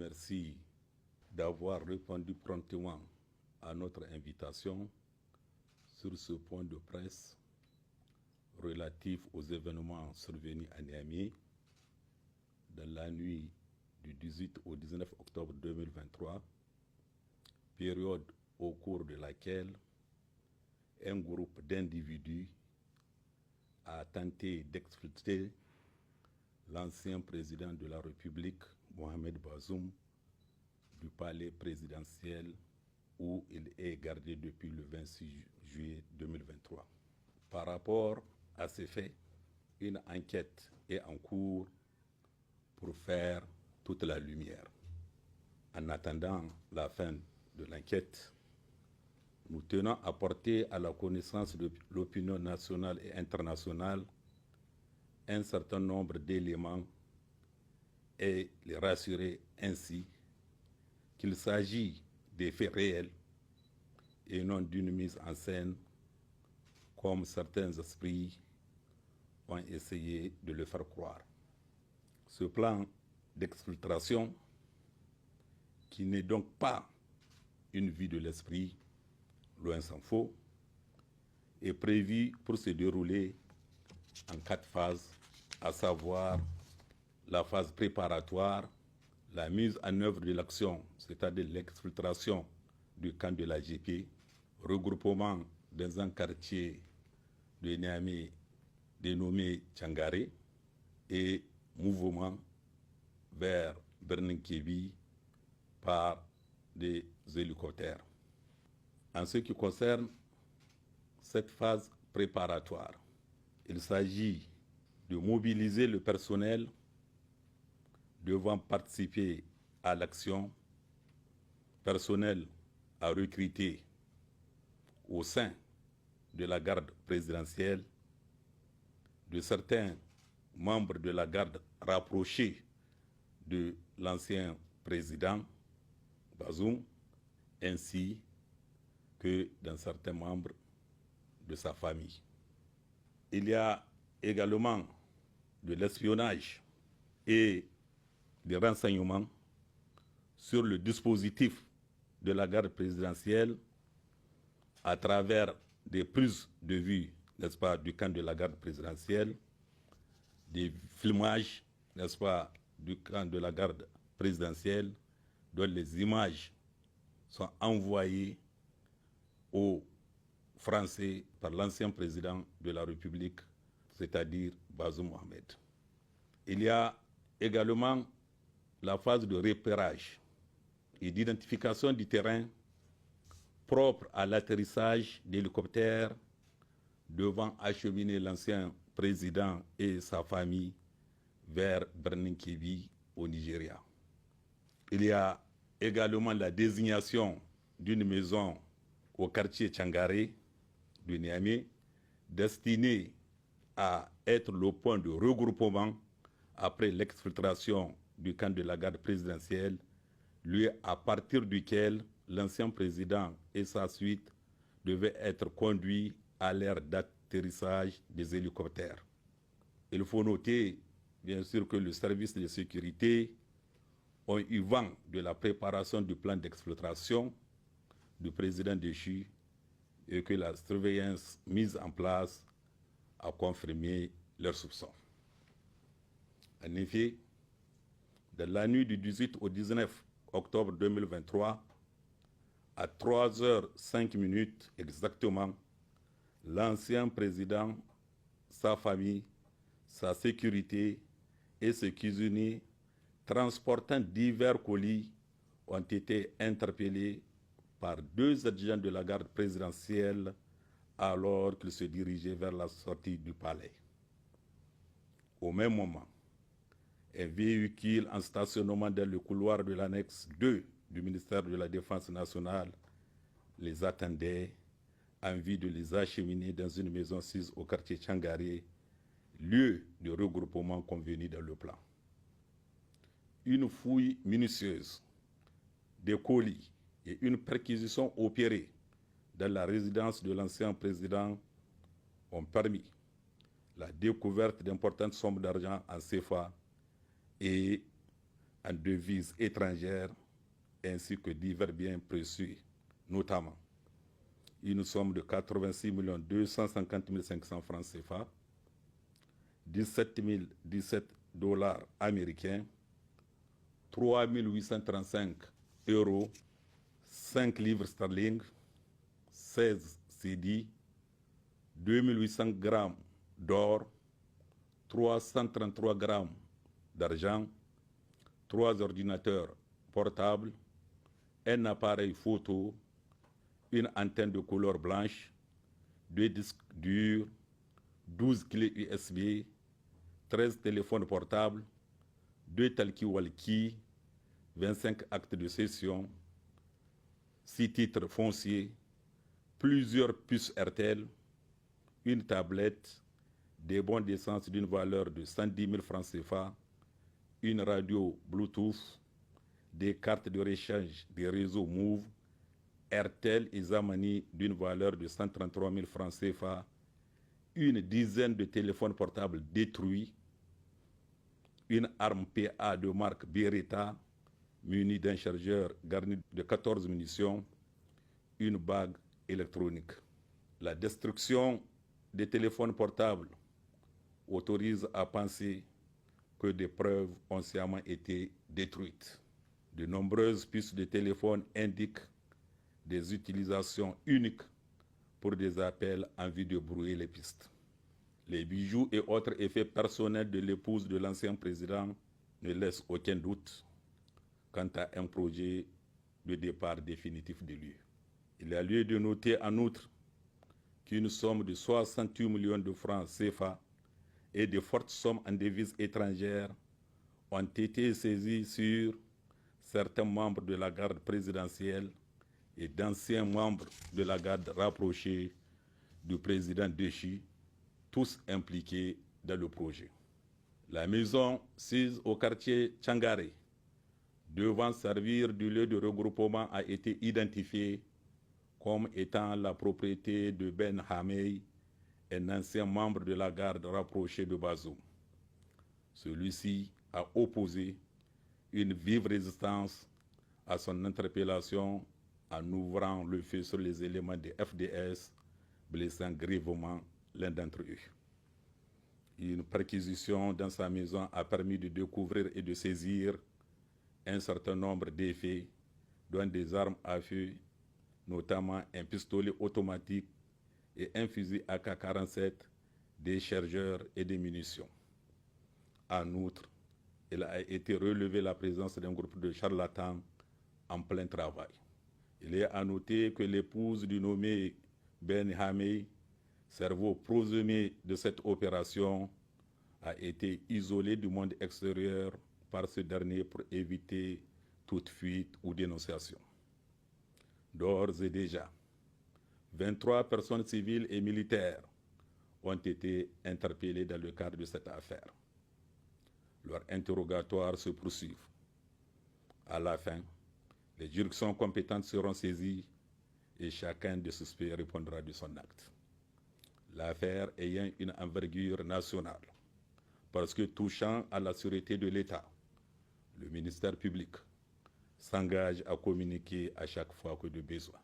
remercie d'avoir répondu promptement à notre invitation sur ce point de presse relatif aux événements survenus à Niamey dans la nuit du 18 au 19 octobre 2023, période au cours de laquelle un groupe d'individus a tenté d'exfiltrer l'ancien président de la République, Mohamed Bazoum, du palais présidentiel où il est gardé depuis le 26 juillet 2023. Par rapport à ces faits, une enquête est en cours pour faire toute la lumière. En attendant la fin de l'enquête, nous tenons à porter à la connaissance de l'opinion nationale et internationale un certain nombre d'éléments et les rassurer ainsi qu'il s'agit des faits réels et non d'une mise en scène comme certains esprits ont essayé de le faire croire. Ce plan d'exfiltration, qui n'est donc pas une vue de l'esprit, loin s'en faut, est prévu pour se dérouler en 4 phases, à savoir la phase préparatoire, la mise en œuvre de l'action, c'est-à-dire l'exfiltration du camp de la GP, regroupement dans un quartier de Niamey dénommé Tchangare et mouvement vers Berninkebi par des hélicoptères. En ce qui concerne cette phase préparatoire, il s'agit de mobiliser le personnel devant participer à l'action, personnel à recruter au sein de la garde présidentielle, de certains membres de la garde rapprochés de l'ancien président Bazoum, ainsi que dans certains membres de sa famille. Il y a également de l'espionnage et des renseignements sur le dispositif de la garde présidentielle à travers des prises de vue, n'est-ce pas, du camp de la garde présidentielle, des filmages, n'est-ce pas, du camp de la garde présidentielle, dont les images sont envoyées aux Français par l'ancien président de la République, c'est-à-dire Bazoum Mohamed. Il y a également la phase de repérage et d'identification du terrain propre à l'atterrissage d'hélicoptères devant acheminer l'ancien président et sa famille vers Berninkebi au Nigeria. Il y a également la désignation d'une maison au quartier Tchangare de Niamey destinée à être le point de regroupement après l'exfiltration du camp de la garde présidentielle, lieu à partir duquel l'ancien président et sa suite devaient être conduits à l'ère d'atterrissage des hélicoptères. Il faut noter, bien sûr, que le service de sécurité ont eu vent de la préparation du plan d'exfiltration du président déchu et que la surveillance mise en place a confirmé leurs soupçons. En effet, dans la nuit du 18 au 19 octobre 2023, à 3h05 exactement, l'ancien président, sa famille, sa sécurité et ses cuisiniers transportant divers colis ont été interpellés par 2 adjudants de la garde présidentielle alors qu'ils se dirigeaient vers la sortie du palais. Au même moment, un véhicule en stationnement dans le couloir de l'annexe 2 du ministère de la Défense nationale les attendait en vue de les acheminer dans une maison sise au quartier Tchangare, lieu de regroupement convenu dans le plan. Une fouille minutieuse des colis et une perquisition opérée dans la résidence de l'ancien président ont permis la découverte d'importantes sommes d'argent en CFA et en devises étrangères ainsi que divers biens précieux, notamment une somme de 86 250 500 francs CFA, 17 017 dollars américains, 3 835 euros, 5 livres sterling, 16 CD, 2800 grammes d'or, 333 grammes d'argent, 3 ordinateurs portables, un appareil photo, une antenne de couleur blanche, 2 disques durs, 12 clés USB, 13 téléphones portables, 2 talkie-walkie, 25 actes de cession, 6 titres fonciers, plusieurs puces RTL, une tablette, des bons d'essence d'une valeur de 110 000 francs CFA, une radio Bluetooth, des cartes de rechange des réseaux Move, RTL et Zamani d'une valeur de 133 000 francs CFA, une dizaine de téléphones portables détruits, une arme PA de marque Beretta munie d'un chargeur garni de 14 munitions, une bague électronique. La destruction des téléphones portables autorise à penser que des preuves ont sciemment été détruites. De nombreuses puces de téléphone indiquent des utilisations uniques pour des appels en vue de brouiller les pistes. Les bijoux et autres effets personnels de l'épouse de l'ancien président ne laissent aucun doute quant à un projet de départ définitif de lui. Il y a lieu de noter en outre qu'une somme de 68 millions de francs CFA et de fortes sommes en devises étrangères ont été saisies sur certains membres de la garde présidentielle et d'anciens membres de la garde rapprochée du président Déchi, tous impliqués dans le projet. La maison sise au quartier Tchangare, devant servir du lieu de regroupement, a été identifiée comme étant la propriété de Ben Hamey, un ancien membre de la garde rapprochée de Bazoum. Celui-ci a opposé une vive résistance à son interpellation en ouvrant le feu sur les éléments des FDS, blessant grièvement l'un d'entre eux. Une perquisition dans sa maison a permis de découvrir et de saisir un certain nombre d'effets, dont des armes à feu, notamment un pistolet automatique et un fusil AK-47, des chargeurs et des munitions. En outre, il a été relevé la présence d'un groupe de charlatans en plein travail. Il est à noter que l'épouse du nommé Ben Hamey, cerveau présumé de cette opération, a été isolée du monde extérieur par ce dernier pour éviter toute fuite ou dénonciation. D'ores et déjà, 23 personnes civiles et militaires ont été interpellées dans le cadre de cette affaire. Leurs interrogatoires se poursuivent. À la fin, les juridictions compétentes seront saisies et chacun des suspects répondra de son acte. L'affaire ayant une envergure nationale, parce que touchant à la sûreté de l'État, le ministère public s'engage à communiquer à chaque fois que de besoin.